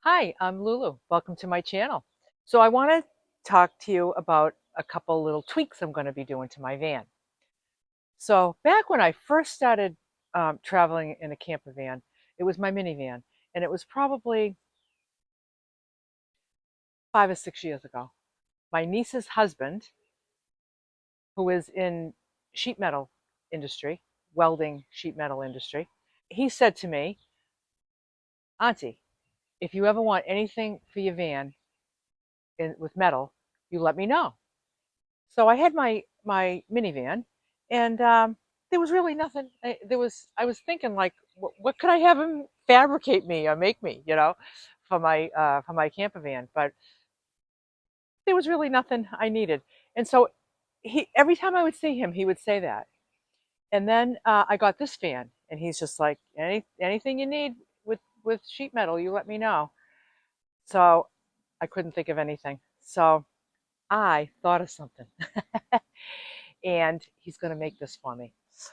Hi, I'm Lulu. Welcome to my channel. So I want to talk to you about a couple little tweaks I'm going to be doing to my van. So back when I first started traveling in a camper van, it was my minivan, and it was probably 5 or 6 years ago. My niece's husband, who is in sheet metal industry, welding sheet metal industry, he said to me, Auntie, if you ever want anything for your van with metal, you let me know. So I had my minivan, and there was really nothing. I was thinking like, what could I have him fabricate me or make me, for my camper van? But there was really nothing I needed, and so he every time I would see him, he would say that. And then I got this fan, and he's just like, anything you need with sheet metal, you let me know. So I couldn't think of anything. So I thought of something. And he's going to make this for me.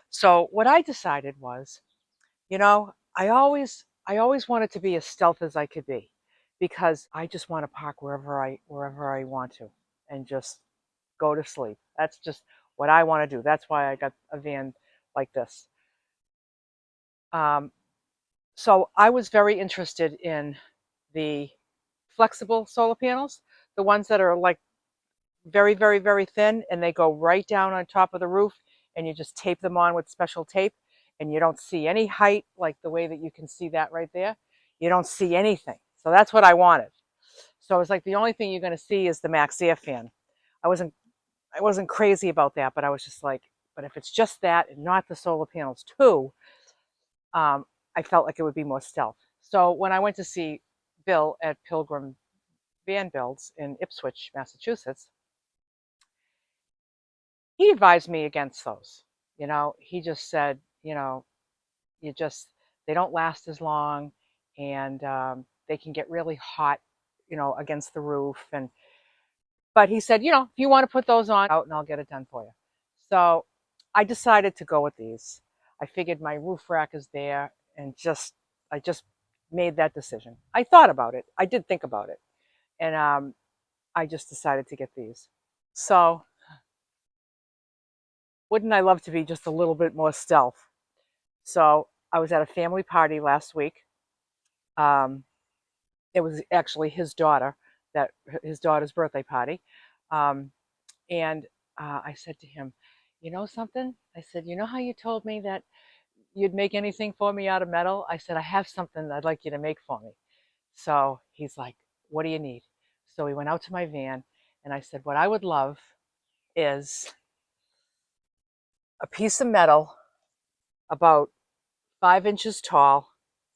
So what I decided was, I always wanted to be as stealth as I could be because I just want to park wherever I want to and just go to sleep. That's just what I want to do. That's why I got a van like this. Um, so I was very interested in the flexible solar panels, the ones that are like very, very, very thin, and they go right down on top of the roof, and you just tape them on with special tape, and you don't see any height like the way that you can see that right there. You don't see anything. So that's what I wanted. So it's like the only thing you're going to see is the Max Air fan. I wasn't I wasn't crazy about that, but I was just like, but if it's just that and not the solar panels too, I felt like it would be more stealth. So when I went to see Bill at Pilgrim Van Builds in Ipswich, Massachusetts, he advised me against those. He just said, you just, they don't last as long, and they can get really hot, against the roof. But he said, if you want to put those on out and I'll get it done for you. So I decided to go with these. I figured my roof rack is there, and I just made that decision. I thought about it. I did think about it. And I just decided to get these. So wouldn't I love to be just a little bit more stealth? So I was at a family party last week. Um, it was actually his daughter's birthday party, um, and I said to him, "You know something?" I said, "You know how you told me that you'd make anything for me out of metal?" I said, "I have something I'd like you to make for me." So he's like, "What do you need?" So we went out to my van, and I said, "What I would love is a piece of metal about 5 inches tall,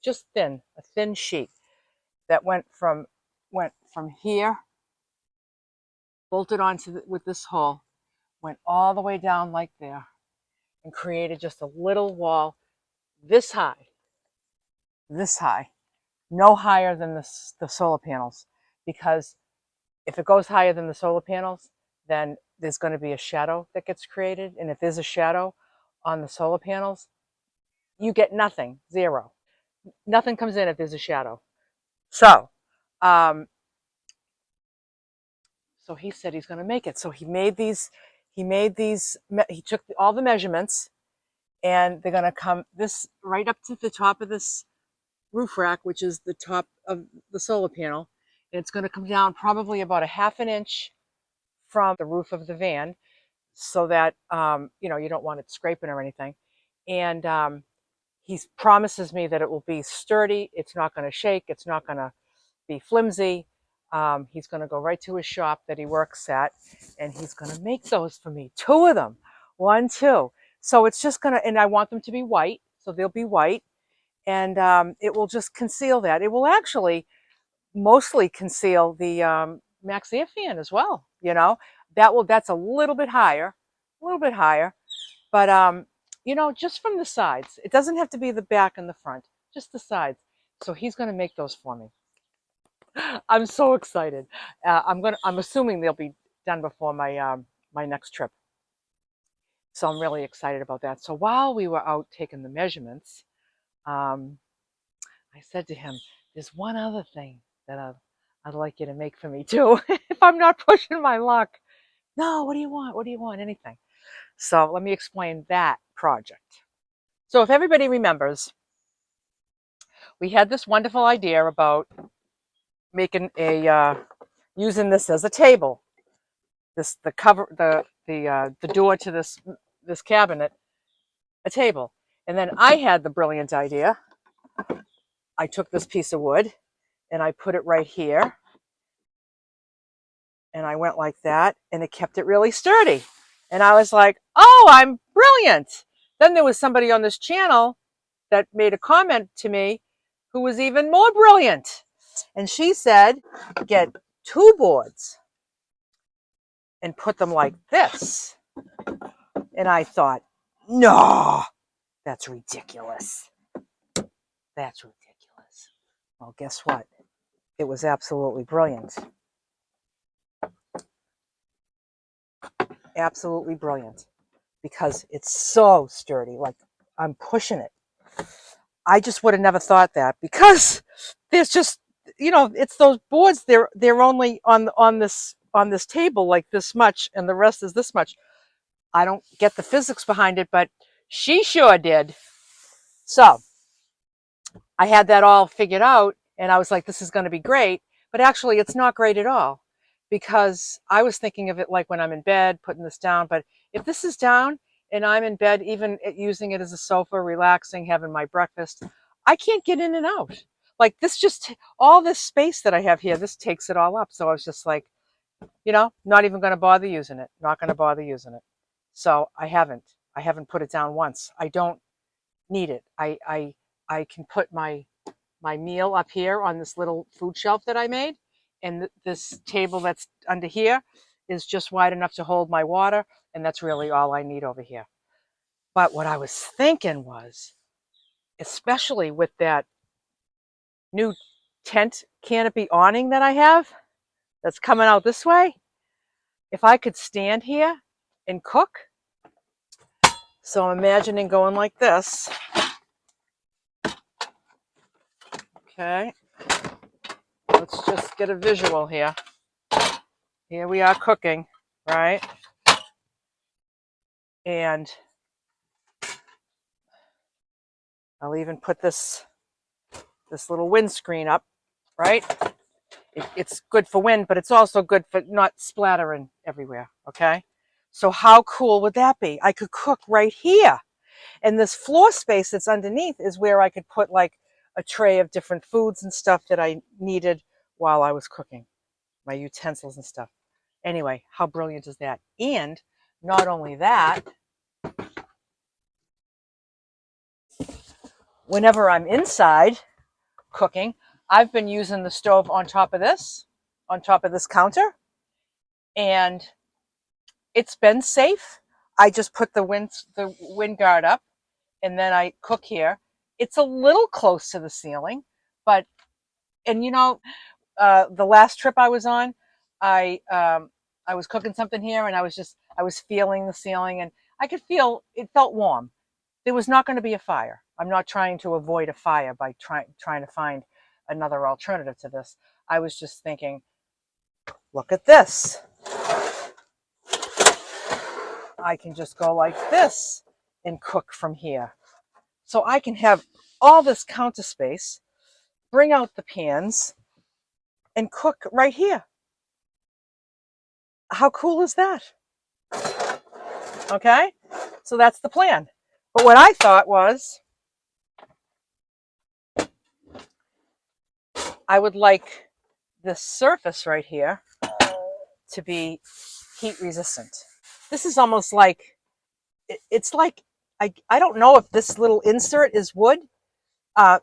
just thin, a thin sheet that went from here, bolted onto with this hole, went all the way down like there, and created just a little wall this high, this high, no higher than the solar panels, because if it goes higher than the solar panels, then there's going to be a shadow that gets created, and if there's a shadow on the solar panels, you get nothing, zero. Nothing comes in if there's a shadow. So, um, so he said he's going to make it. So he took all the measurements, and they're going to come this right up to the top of this roof rack, which is the top of the solar panel. And it's going to come down probably about a half an inch from the roof of the van, so that, you don't want it scraping or anything. And he promises me that it will be sturdy. It's not going to shake. It's not going to be flimsy. He's going to go right to his shop that he works at, and he's going to make those for me. Two of them, one, two. So it's just going to, and I want them to be white, so they'll be white, and it will just conceal that. It will actually mostly conceal the Max Air fan as well. That's a little bit higher, but just from the sides. It doesn't have to be the back and the front, just the sides. So he's going to make those for me. I'm so excited. I'm assuming they'll be done before my next trip. So I'm really excited about that. So while we were out taking the measurements, I said to him, "There's one other thing that I'd like you to make for me too, if I'm not pushing my luck. No, what do you want? What do you want? Anything. So let me explain that project. So if everybody remembers, we had this wonderful idea about making using this as a table. The cover, the door to this cabinet, a table. And then I had the brilliant idea. I took this piece of wood and I put it right here. And I went like that, and it kept it really sturdy. And I was like, oh, I'm brilliant. Then there was somebody on this channel that made a comment to me who was even more brilliant. And she said, get 2 boards and put them like this. And I thought, no, that's ridiculous. That's ridiculous. Well, guess what? It was absolutely brilliant. Absolutely brilliant. Because it's so sturdy. Like, I'm pushing it. I just would have never thought that, because there's just, it's those boards. They're only on this table like this much, and the rest is this much. I don't get the physics behind it, but she sure did. So I had that all figured out, and I was like, this is going to be great. But actually, it's not great at all, because I was thinking of it like when I'm in bed, putting this down. But if this is down and I'm in bed, even using it as a sofa, relaxing, having my breakfast, I can't get in and out. Like, this just, all this space that I have here, this takes it all up. So I was just like, not even going to bother using it. Not going to bother using it. So I haven't put it down once. I don't need it. I can put my meal up here on this little food shelf that I made, and this table that's under here is just wide enough to hold my water, and that's really all I need over here. But what I was thinking was, especially with that new tent canopy awning that I have that's coming out this way, if I could stand here and cook. So I'm imagining going like this. Okay, let's just get a visual here. Here we are cooking, right? And I'll even put this little windscreen up, right? It's good for wind, but it's also good for not splattering everywhere, okay? So how cool would that be? I could cook right here. And this floor space that's underneath is where I could put like a tray of different foods and stuff that I needed while I was cooking, my utensils and stuff. Anyway, how brilliant is that? And not only that, whenever I'm inside cooking, I've been using the stove on top of this counter, and it's been safe. I just put the wind guard up, and then I cook here. It's a little close to the ceiling, but, and the last trip I was on, I was cooking something here, and I was feeling the ceiling, and I could feel it felt warm. There was not going to be a fire. I'm not trying to avoid a fire by trying to find another alternative to this. I was just thinking, look at this. I can just go like this and cook from here. So I can have all this counter space, bring out the pans, and cook right here. How cool is that? Okay, so that's the plan. But what I thought was, I would like this surface right here to be heat resistant. This is almost like, it's like, I don't know if this little insert is wood.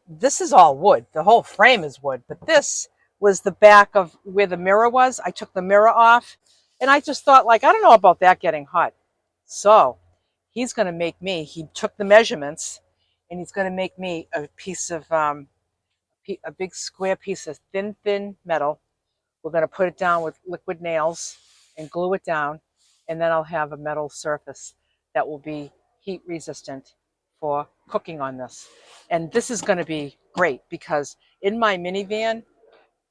This is all wood. The whole frame is wood, but this was the back of where the mirror was. I took the mirror off, and I just thought, like, I don't know about that getting hot. So he took the measurements, and he's going to make me a piece of, a big square piece of thin metal. We're going to put it down with liquid nails and glue it down, and then I'll have a metal surface that will be heat resistant for cooking on this. And this is going to be great, because in my minivan,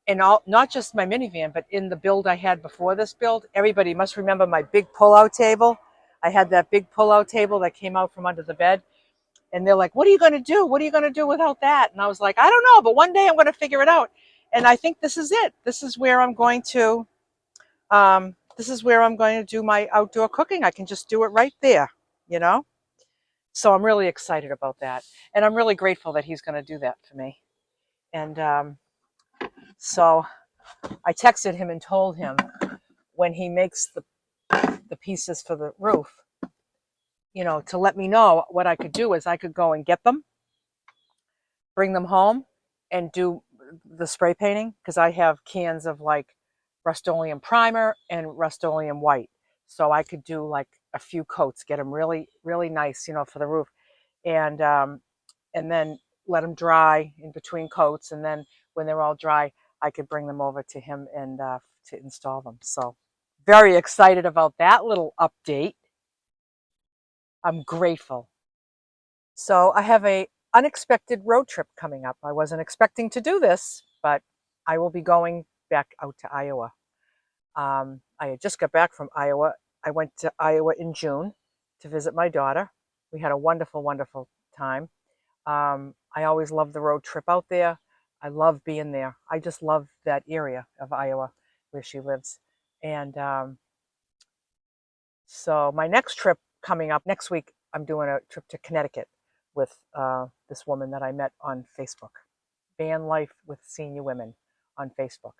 and all, not just my minivan, but in the build I had before this build. Everybody must remember my big pull-out table. I had that big pull-out table that came out from under the bed. And they're like, what are you going to do? What are you going to do without that? And I was like, I don't know, but one day I'm going to figure it out. And I think this is it. This is where I'm going to do my outdoor cooking. I can just do it right there, you know? So I'm really excited about that. And I'm really grateful that he's going to do that for me. And so I texted him and told him when he makes the pieces for the roof, you know, to let me know what I could do is I could go and get them, bring them home, and do the spray painting because I have cans of like Rust-Oleum primer and Rust-Oleum white. So I could do like a few coats, get them really, really nice, you know, for the roof, and then let them dry in between coats. And then when they're all dry, I could bring them over to him and to install them. So very excited about that little update. I'm grateful. So I have a unexpected road trip coming up. I wasn't expecting to do this, but I will be going back out to Iowa. I had just got back from Iowa. I went to Iowa in June to visit my daughter. We had a wonderful, wonderful time. I always love the road trip out there. I love being there. I just love that area of Iowa where she lives. And so my next trip coming up next week, I'm doing a trip to Connecticut with this woman that I met on Facebook, Van Life with Senior Women on Facebook.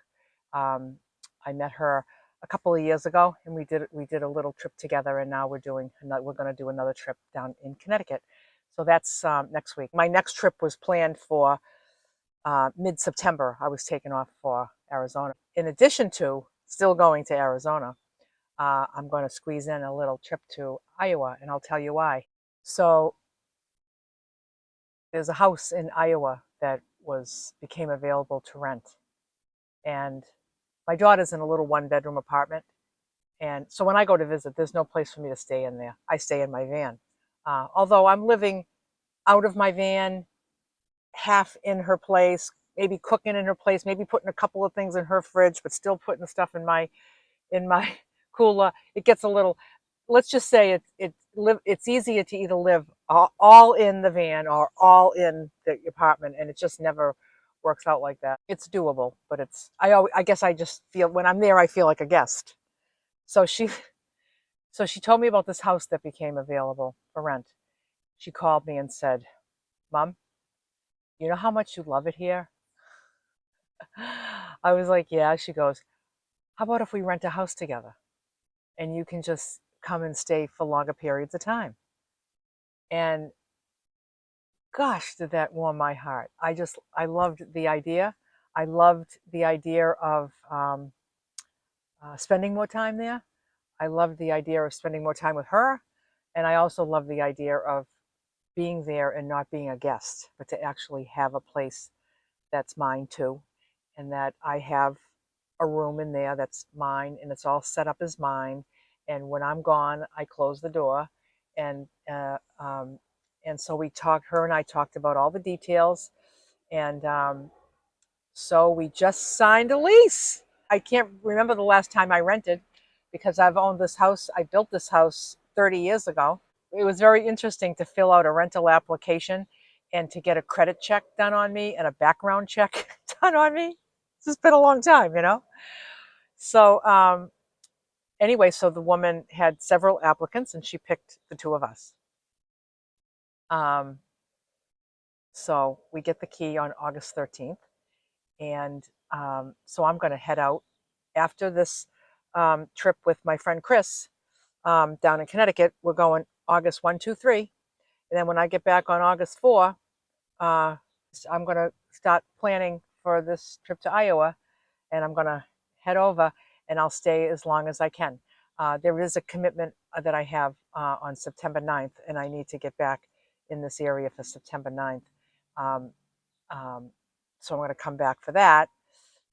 I met her a couple of years ago, and we did a little trip together, and now we're going to do another trip down in Connecticut. So that's next week. My next trip was planned for mid-September. I was taken off for Arizona. In addition to still going to Arizona, I'm going to squeeze in a little trip to Iowa, and I'll tell you why. So there's a house in Iowa that became available to rent, and my daughter's in a little one-bedroom apartment, and so when I go to visit, there's no place for me to stay in there. I stay in my van, although I'm living out of my van, half in her place, maybe cooking in her place, maybe putting a couple of things in her fridge, but still putting stuff in my cooler. It gets a little, let's just say it's easier to either live all in the van or all in the apartment, and it just never works out like that. It's doable, but I guess I just feel when I'm there I feel like a guest. So she told me about this house that became available for rent. She called me and said, Mom, you know how much you love it here? I was like, yeah. She goes, how about if we rent a house together and you can just come and stay for longer periods of time? And gosh, did that warm my heart. I loved the idea. I loved the idea of spending more time there. I loved the idea of spending more time with her. And I also love the idea of being there and not being a guest, but to actually have a place that's mine too. And that I have a room in there that's mine and it's all set up as mine. And when I'm gone, I close the door. And and so her and I talked about all the details. And so we just signed a lease. I can't remember the last time I rented because I've owned this house. I built this house 30 years ago. It was very interesting to fill out a rental application and to get a credit check done on me and a background check done on me. It's been a long time, you know? So anyway, so the woman had several applicants and she picked the two of us. Um, so we get the key on August 13th. And so I'm going to head out after this trip with my friend Chris down in Connecticut. We're going August 1, 2, 3. And then when I get back on August 4, I'm going to start planning for this trip to Iowa. And I'm going to head over and I'll stay as long as I can. There is a commitment that I have on September 9th, and I need to get back in this area for September 9th. Um, um, so I'm going to come back for that.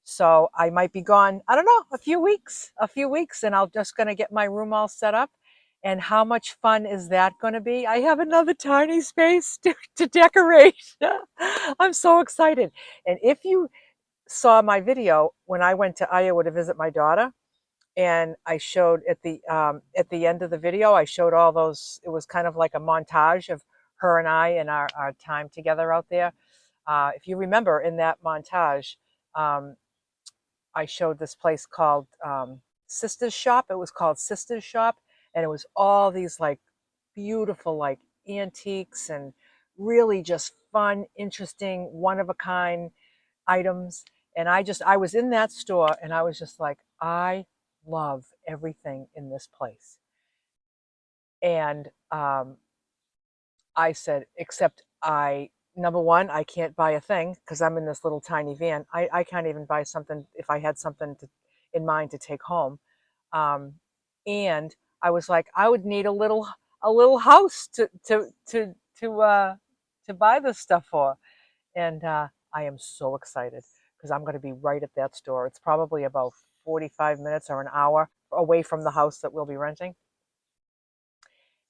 So I might be gone, I don't know, a few weeks, and I'm just going to get my room all set up. And how much fun is that going to be? I have another tiny space to decorate. I'm so excited. And if you saw my video when I went to Iowa to visit my daughter, and I showed at the end of the video, I showed all those. It was kind of like a montage of her and I and our time together out there. If you remember in that montage, um, I showed this place called Sister's Shop. It was called Sister's Shop, and it was all these like beautiful like antiques and really just fun, interesting, one of a kind items. And I was in that store and I was just like, I love everything in this place. And I said, except number one, I can't buy a thing because I'm in this little tiny van. I can't even buy something if I had something in mind to take home. Um, and I was like, I would need a little house to buy this stuff for. And I am so excited because I'm going to be right at that store. It's probably about 45 minutes or an hour away from the house that we'll be renting.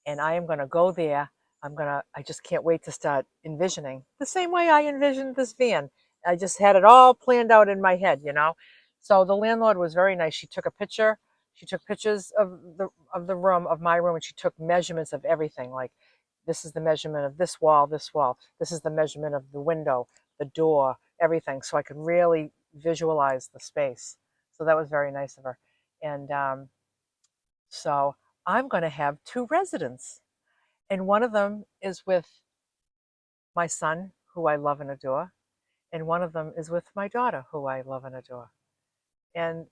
And I am going to go there. I just can't wait to start envisioning the same way I envisioned this van. I just had it all planned out in my head, you know? So the landlord was very nice. She took a picture. She took pictures of the room, of my room, and she took measurements of everything. Like, this is the measurement of this wall, this wall. This is the measurement of the window, the door, everything. So I could really visualize the space. So that was very nice of her. And so I'm going to have two residents, and one of them is with my son, who I love and adore, and one of them is with my daughter, who I love and adore. And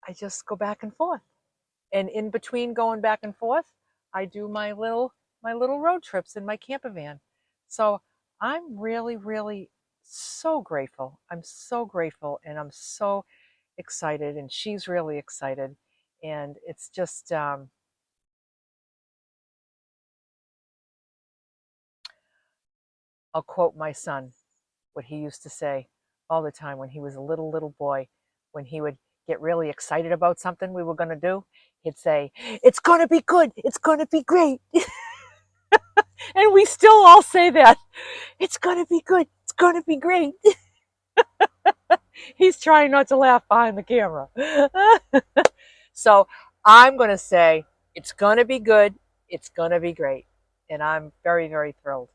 I just go back and forth. And in between going back and forth, I do my little road trips in my camper van. So I'm really, really so grateful. I'm so grateful, and I'm so excited, and she's really excited. And it's just I'll quote my son, what he used to say all the time when he was a little boy. When he would get really excited about something we were going to do, he'd say, "It's going to be good. It's going to be great." And we still all say that. It's going to be good. It's going to be great. He's trying not to laugh behind the camera. So I'm going to say, it's going to be good. It's going to be great. And I'm very, very thrilled.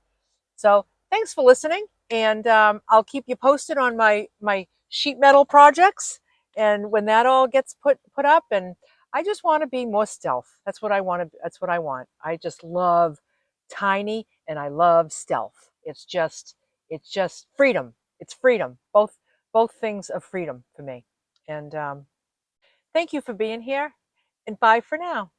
So thanks for listening, and I'll keep you posted on my sheet metal projects, and when that all gets put up. And I just want to be more stealth. That's what I want to. That's what I want. I just love tiny, and I love stealth. It's just freedom. It's freedom. Both things of freedom for me. And thank you for being here, and bye for now.